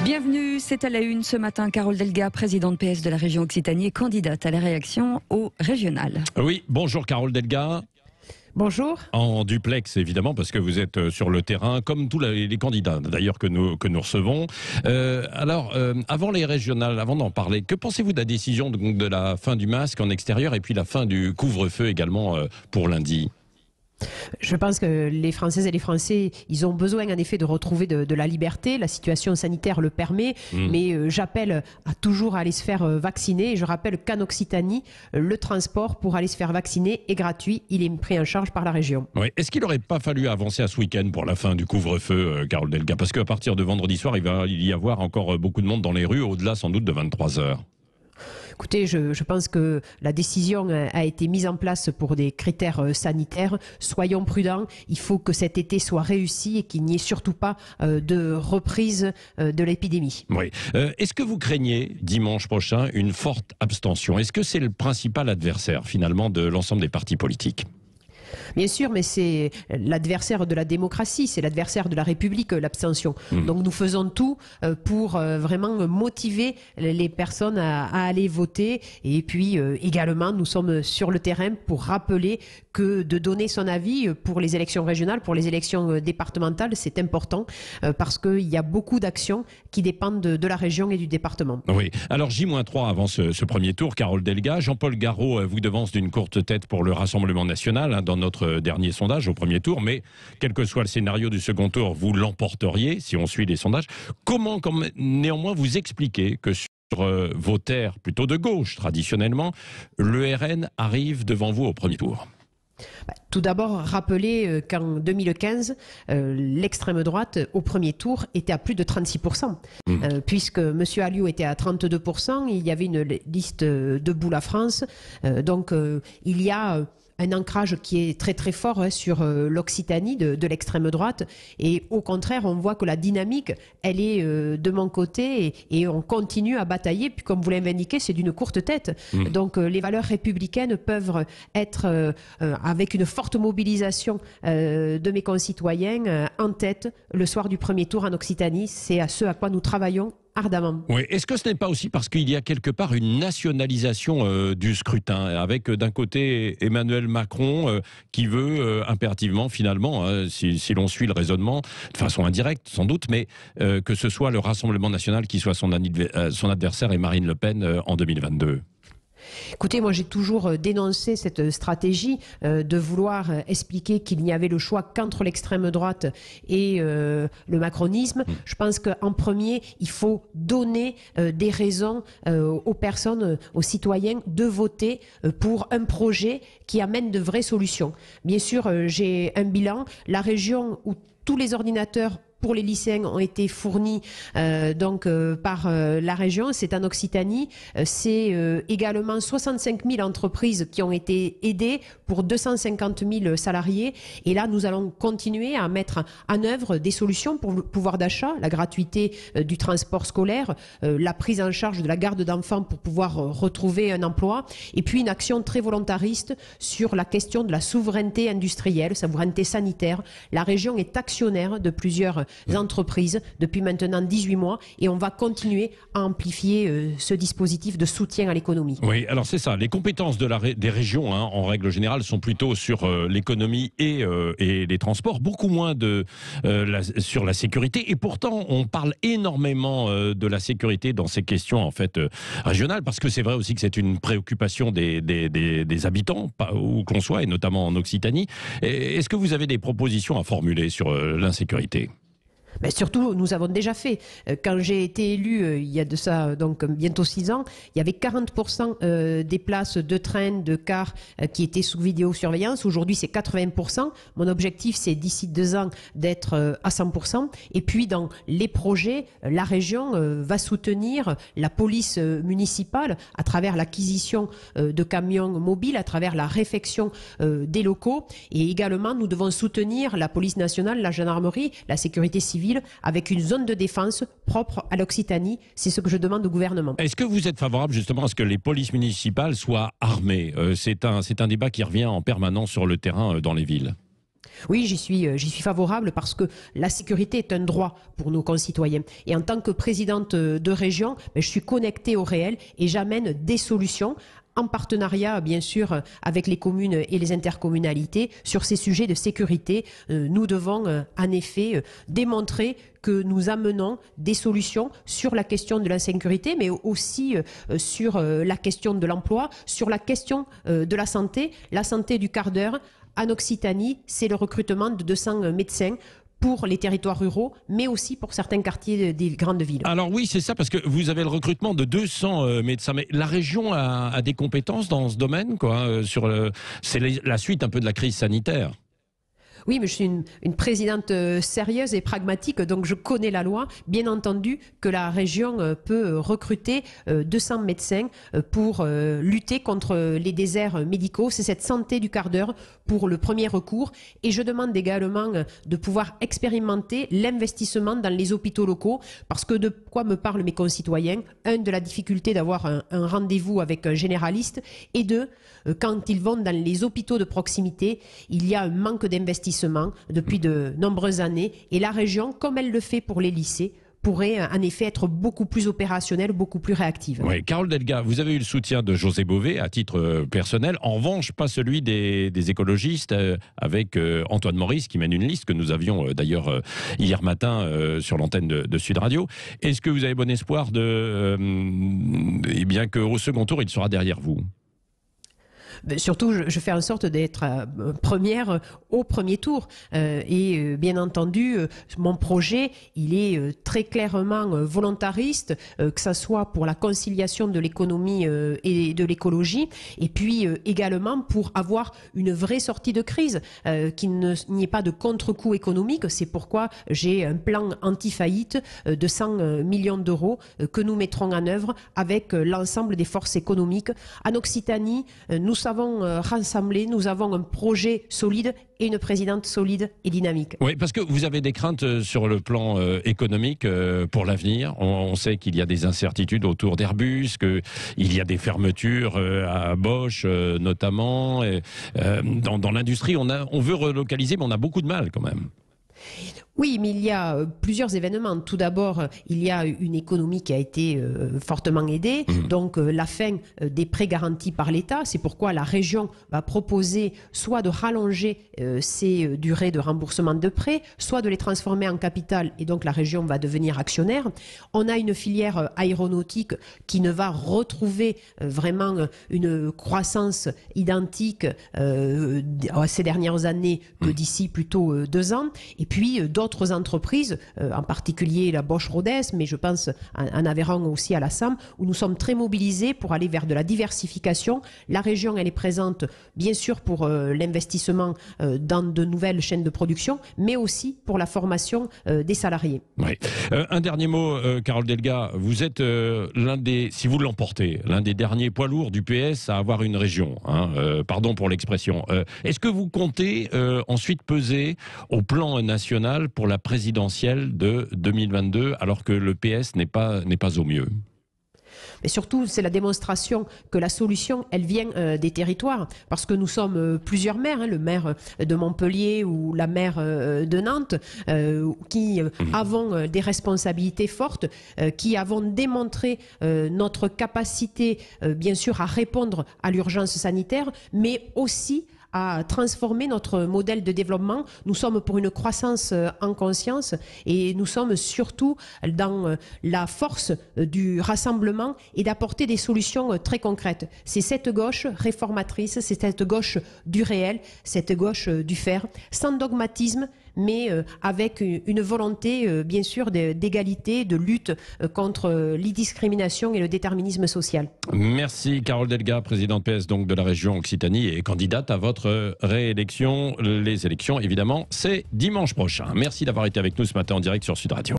Bienvenue, c'est à la une ce matin. Carole Delga, présidente PS de la région Occitanie et candidate à la réaction au régional. Oui, bonjour Carole Delga. Bonjour. En duplex, évidemment, parce que vous êtes sur le terrain, comme tous les candidats, d'ailleurs, que nous recevons. Avant les régionales, avant d'en parler, que pensez-vous de la décision de la fin du masque en extérieur et puis la fin du couvre-feu également pour lundi ? Je pense que les Françaises et les Français, ils ont besoin en effet de retrouver de la liberté. La situation sanitaire le permet, mais j'appelle à toujours aller se faire vacciner. Et je rappelle qu'en Occitanie, le transport pour aller se faire vacciner est gratuit. Il est pris en charge par la région. Oui. Est-ce qu'il n'aurait pas fallu avancer à ce week-end pour la fin du couvre-feu, Carole Delga ? Parce qu'à partir de vendredi soir, il va y avoir encore beaucoup de monde dans les rues, au-delà sans doute de 23 heures. Écoutez, je pense que la décision a été mise en place pour des critères sanitaires. Soyons prudents, il faut que cet été soit réussi et qu'il n'y ait surtout pas de reprise de l'épidémie. Oui. Est-ce que vous craignez dimanche prochain une forte abstention ? Est-ce que c'est le principal adversaire finalement de l'ensemble des partis politiques ? Bien sûr, mais c'est l'adversaire de la démocratie, c'est l'adversaire de la République, l'abstention. Donc nous faisons tout pour vraiment motiver les personnes à aller voter. Et puis également, nous sommes sur le terrain pour rappeler que de donner son avis pour les élections régionales, pour les élections départementales, c'est important parce qu'il y a beaucoup d'actions qui dépendent de la région et du département. Oui. Alors J-3 avant ce premier tour, Carole Delga. Jean-Paul Garot vous devance d'une courte tête pour le Rassemblement national dans notre dernier sondage au premier tour, mais quel que soit le scénario du second tour, vous l'emporteriez si on suit les sondages. Comment néanmoins vous expliquez que sur vos terres plutôt de gauche traditionnellement, le RN arrive devant vous au premier tour ? Tout d'abord, rappeler qu'en 2015, l'extrême droite, au premier tour, était à plus de 36%. Puisque M. Alliot était à 32%, il y avait une liste Debout la France. Donc, il y a un ancrage qui est très très fort sur l'Occitanie de l'extrême droite, et au contraire on voit que la dynamique elle est de mon côté, et on continue à batailler, puis comme vous l'avez indiqué, c'est d'une courte tête. Donc les valeurs républicaines peuvent être avec une forte mobilisation de mes concitoyens en tête le soir du premier tour en Occitanie. C'est à ce à quoi nous travaillons ardemment. Oui. Est-ce que ce n'est pas aussi parce qu'il y a quelque part une nationalisation du scrutin, avec d'un côté Emmanuel Macron qui veut impérativement finalement, si l'on suit le raisonnement, de façon indirecte sans doute, mais que ce soit le Rassemblement national qui soit son adversaire et Marine Le Pen en 2022 ? Écoutez, moi j'ai toujours dénoncé cette stratégie de vouloir expliquer qu'il n'y avait le choix qu'entre l'extrême droite et le macronisme. Je pense qu'en premier, il faut donner des raisons aux personnes, aux citoyens de voter pour un projet qui amène de vraies solutions. Bien sûr, j'ai un bilan. La région où tous les ordinateurs pour les lycéens ont été fournis par la région, c'est en Occitanie. C'est également 65 000 entreprises qui ont été aidées pour 250 000 salariés. Et là, nous allons continuer à mettre en œuvre des solutions pour le pouvoir d'achat, la gratuité du transport scolaire, la prise en charge de la garde d'enfants pour pouvoir retrouver un emploi, et puis une action très volontariste sur la question de la souveraineté industrielle, souveraineté sanitaire. La région est actionnaire de plusieurs entreprises depuis maintenant 18 mois, et on va continuer à amplifier ce dispositif de soutien à l'économie. Oui, alors c'est ça. Les compétences des régions, en règle générale, sont plutôt sur l'économie et les transports, beaucoup moins sur la sécurité. Et pourtant, on parle énormément de la sécurité dans ces questions en fait régionales, parce que c'est vrai aussi que c'est une préoccupation des habitants, où qu'on soit, et notamment en Occitanie. Est-ce que vous avez des propositions à formuler sur l'insécurité ? Mais surtout, nous avons déjà fait. Quand j'ai été élu, il y a de ça donc bientôt 6 ans, il y avait 40% des places de train, de car qui étaient sous vidéosurveillance. Aujourd'hui, c'est 80%. Mon objectif, c'est d'ici 2 ans d'être à 100%. Et puis, dans les projets, la région va soutenir la police municipale à travers l'acquisition de camions mobiles, à travers la réfection des locaux. Et également, nous devons soutenir la police nationale, la gendarmerie, la sécurité civile, avec une zone de défense propre à l'Occitanie. C'est ce que je demande au gouvernement. Est-ce que vous êtes favorable justement à ce que les polices municipales soient armées ? C'est un débat qui revient en permanence sur le terrain dans les villes. Oui, j'y suis favorable parce que la sécurité est un droit pour nos concitoyens. Et en tant que présidente de région, je suis connectée au réel et j'amène des solutions en partenariat, bien sûr, avec les communes et les intercommunalités sur ces sujets de sécurité. Nous devons, en effet, démontrer que nous amenons des solutions sur la question de l'insécurité, mais aussi sur la question de l'emploi, sur la question de la santé du quart d'heure. En Occitanie, c'est le recrutement de 200 médecins pour les territoires ruraux, mais aussi pour certains quartiers des grandes villes. Alors oui, c'est ça, parce que vous avez le recrutement de 200 médecins, mais la région a des compétences dans ce domaine, quoi. C'est la suite un peu de la crise sanitaire. Oui, mais je suis une présidente sérieuse et pragmatique, donc je connais la loi. Bien entendu que la région peut recruter 200 médecins pour lutter contre les déserts médicaux. C'est cette santé du quart d'heure pour le premier recours. Et je demande également de pouvoir expérimenter l'investissement dans les hôpitaux locaux, parce que de quoi me parlent mes concitoyens? Un, de la difficulté d'avoir un rendez-vous avec un généraliste, et deux, quand ils vont dans les hôpitaux de proximité, il y a un manque d'investissement depuis de nombreuses années, et la région, comme elle le fait pour les lycées, pourrait en effet être beaucoup plus opérationnelle, beaucoup plus réactive. Oui, Carole Delga, vous avez eu le soutien de José Bové à titre personnel, en revanche pas celui des écologistes avec Antoine Maurice qui mène une liste que nous avions d'ailleurs hier matin sur l'antenne de Sud Radio. Est-ce que vous avez bon espoir bien qu'au second tour il sera derrière vous? Surtout, je fais en sorte d'être première au premier tour. Et bien entendu, mon projet, il est très clairement volontariste, que ça soit pour la conciliation de l'économie et de l'écologie, et puis également pour avoir une vraie sortie de crise, qu'il n'y ait pas de contre-coup économique. C'est pourquoi j'ai un plan anti-faillite de 100 millions d'euros que nous mettrons en œuvre avec l'ensemble des forces économiques. En Occitanie, nous savons rassembler, nous avons un projet solide et une présidente solide et dynamique. Oui, parce que vous avez des craintes sur le plan économique pour l'avenir. On sait qu'il y a des incertitudes autour d'Airbus, qu'il y a des fermetures à Bosch notamment. Dans l'industrie, on veut relocaliser, mais on a beaucoup de mal quand même. Oui, mais il y a plusieurs événements. Tout d'abord, il y a une économie qui a été fortement aidée, donc la fin des prêts garantis par l'État. C'est pourquoi la région va proposer soit de rallonger ces durées de remboursement de prêts, soit de les transformer en capital, et donc la région va devenir actionnaire. On a une filière aéronautique qui ne va retrouver vraiment une croissance identique ces dernières années que d'ici plutôt 2 ans. Et puis d'autres entreprises, en particulier la Bosch Rodez, mais je pense en Aveyron aussi à la SAM, où nous sommes très mobilisés pour aller vers de la diversification. La région, elle est présente bien sûr pour l'investissement dans de nouvelles chaînes de production, mais aussi pour la formation des salariés. Oui. Un dernier mot, Carole Delga, vous êtes l'un des, si vous l'emportez, l'un des derniers poids lourds du PS à avoir une région. Pardon pour l'expression. Est-ce que vous comptez ensuite peser au plan national pour la présidentielle de 2022, alors que le PS n'est pas au mieux? Mais surtout, c'est la démonstration que la solution, elle vient des territoires. Parce que nous sommes plusieurs maires, le maire de Montpellier ou la maire de Nantes, qui avons des responsabilités fortes, qui avons démontré notre capacité, bien sûr, à répondre à l'urgence sanitaire, mais aussi à transformer notre modèle de développement. Nous sommes pour une croissance en conscience, et nous sommes surtout dans la force du rassemblement et d'apporter des solutions très concrètes. C'est cette gauche réformatrice, c'est cette gauche du réel, cette gauche du faire, sans dogmatisme, mais avec une volonté, bien sûr, d'égalité, de lutte contre les discriminations et le déterminisme social. Merci Carole Delga, présidente PS donc de la région Occitanie et candidate à votre réélection. Les élections, évidemment, c'est dimanche prochain. Merci d'avoir été avec nous ce matin en direct sur Sud Radio.